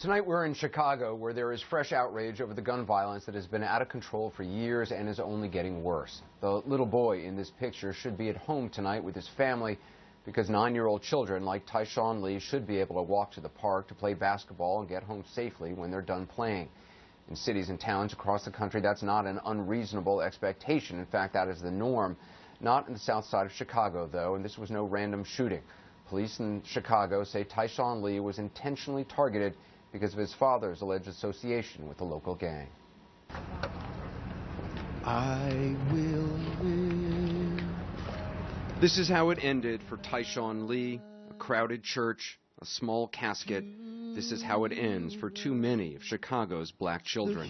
Tonight we're in Chicago, where there is fresh outrage over the gun violence that has been out of control for years and is only getting worse. The little boy in this picture should be at home tonight with his family because 9-year-old children like Tyshawn Lee should be able to walk to the park to play basketball and get home safely when they're done playing. In cities and towns across the country, that's not an unreasonable expectation. In fact, that is the norm. Not in the south side of Chicago, though, and this was no random shooting. Police in Chicago say Tyshawn Lee was intentionally targeted because of his father's alleged association with the local gang. I will live. This is how it ended for Tyshawn Lee, a crowded church, a small casket. This is how it ends for too many of Chicago's black children.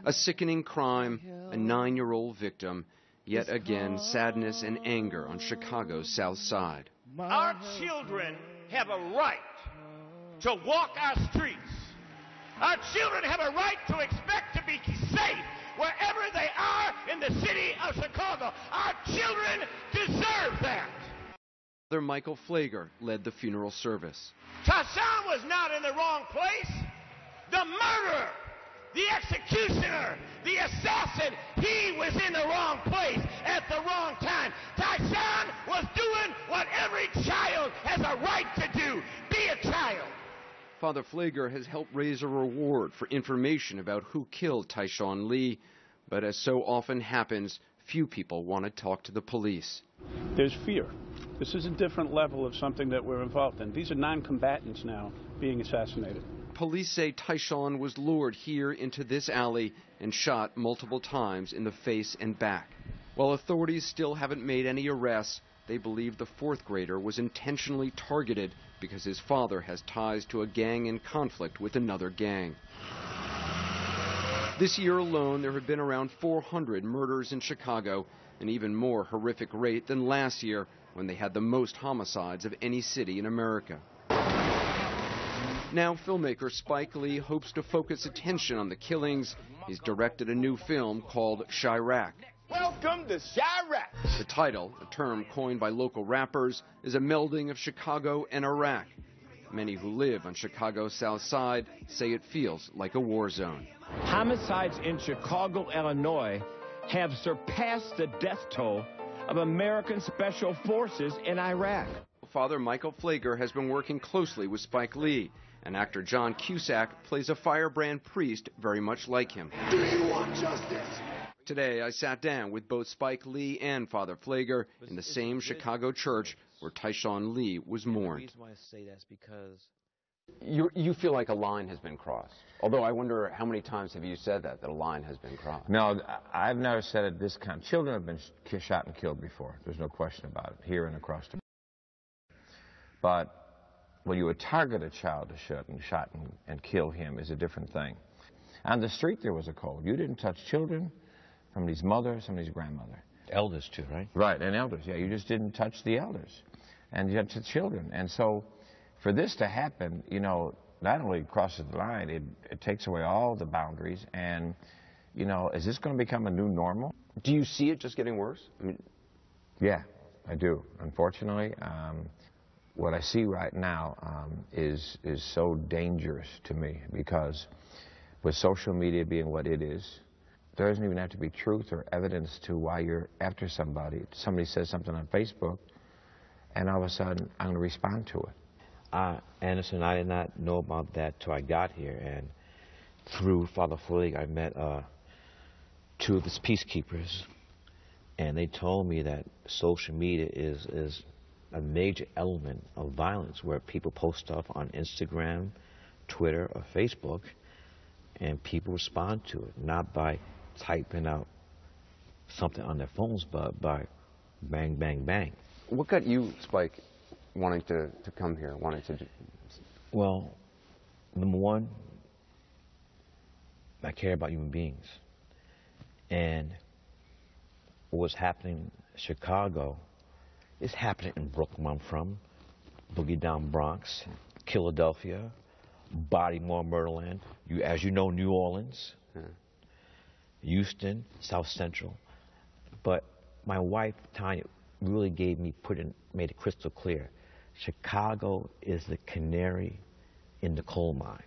A sickening crime, a 9-year-old victim, yet again sadness and anger on Chicago's south side. Our children have a right to walk our streets. Our children have a right to expect to be safe wherever they are in the city of Chicago. Our children deserve that. Father Michael Pfleger led the funeral service. Tyshawn was not in the wrong place. The murderer, the executioner, the assassin, he was in the wrong place at the wrong time. Tyshawn was doing what every child has a right to do, be a child. Father Pfleger has helped raise a reward for information about who killed Tyshawn Lee, but as so often happens, few people want to talk to the police. There's fear. This is a different level of something that we're involved in. These are non-combatants now being assassinated. Police say Tyshawn was lured here into this alley and shot multiple times in the face and back. While authorities still haven't made any arrests, they believe the fourth grader was intentionally targeted because his father has ties to a gang in conflict with another gang. This year alone, there have been around 400 murders in Chicago, an even more horrific rate than last year when they had the most homicides of any city in America. Now, filmmaker Spike Lee hopes to focus attention on the killings. He's directed a new film called Chiraq. Welcome to Chiraq. The title, a term coined by local rappers, is a melding of Chicago and Iraq. Many who live on Chicago's south side say it feels like a war zone. Homicides in Chicago, Illinois have surpassed the death toll of American Special Forces in Iraq. Father Michael Pfleger has been working closely with Spike Lee, and actor John Cusack plays a firebrand priest very much like him. Do you want justice? Today, I sat down with both Spike Lee and Father Pfleger in the same Chicago church where Tyshawn Lee was mourned. The reason why I say that is because You feel like a line has been crossed. Although I wonder how many times have you said that a line has been crossed? No, I've never said it this kind. Children have been shot and killed before. There's no question about it, here and across the. But when you would target a child to shot and kill him is a different thing. On the street there was a code. You didn't touch children, somebody's mother, somebody's grandmother. elders too, right? Right, and elders, yeah. You just didn't touch the elders. And you touched the children. And so for this to happen, you know, not only crosses the line, it takes away all the boundaries. And, you know, is this going to become a new normal? Do you see it just getting worse? Yeah, I do. Unfortunately, what I see right now is so dangerous to me, because with social media being what it is, there doesn't even have to be truth or evidence to why you're after somebody. Somebody says something on Facebook, and all of a sudden, I'm going to respond to it. Anderson, I did not know about that till I got here, and through Father Pfleger, I met two of his peacekeepers, and they told me that social media is a major element of violence, where people post stuff on Instagram, Twitter, or Facebook, and people respond to it, not by typing out something on their phones, but by bang, bang, bang. What got you, Spike, wanting to come here, wanting to do? Well, number one, I care about human beings. And what's happening in Chicago is happening in Brooklyn, where I'm from, Boogie Down Bronx, Philadelphia, Baltimore, Maryland, as you know, New Orleans, Houston, South Central. But my wife, Tanya, really made it crystal clear. Chicago is the canary in the coal mine.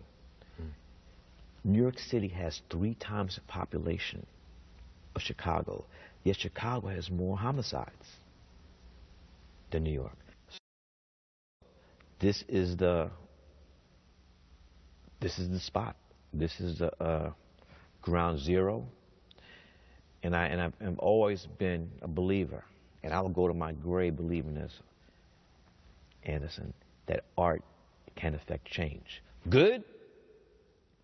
New York City has 3 times the population of Chicago, yet Chicago has more homicides than New York. This is the spot. This is the ground zero. And I've always been a believer, and I'll go to my grave believing this, Anderson, that art can affect change, good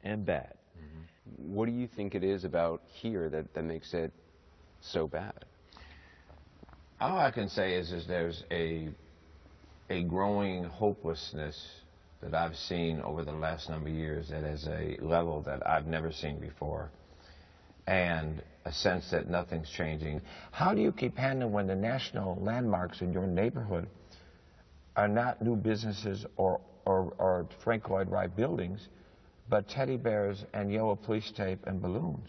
and bad. What do you think it is about here that makes it so bad? All I can say is there's a growing hopelessness that I've seen over the last number of years that is a level that I've never seen before, and a sense that nothing's changing. How do you keep handling when the national landmarks in your neighborhood are not new businesses or Frank Lloyd Wright buildings, but teddy bears and yellow police tape and balloons?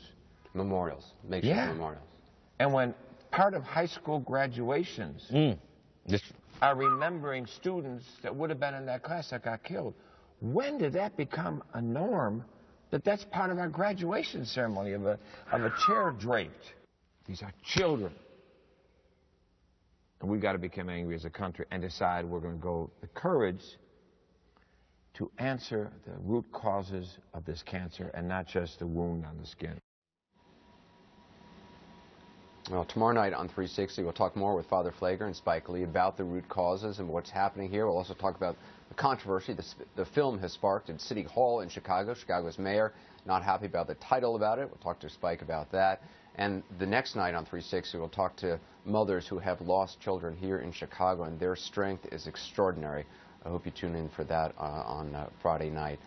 Memorials, makeshift memorials. And when part of high school graduations are remembering students that would have been in that class that got killed, when did that become a norm that that's part of our graduation ceremony of a chair draped? These are children. And we've got to become angry as a country and decide we're going to go the courage to answer the root causes of this cancer and not just the wound on the skin. Well, tomorrow night on 360, we'll talk more with Father Pfleger and Spike Lee about the root causes and what's happening here. We'll also talk about the controversy the film has sparked at City Hall in Chicago. Chicago's mayor not happy about the title about it. We'll talk to Spike about that. And the next night on 360, we'll talk to mothers who have lost children here in Chicago, and their strength is extraordinary. I hope you tune in for that on Friday night.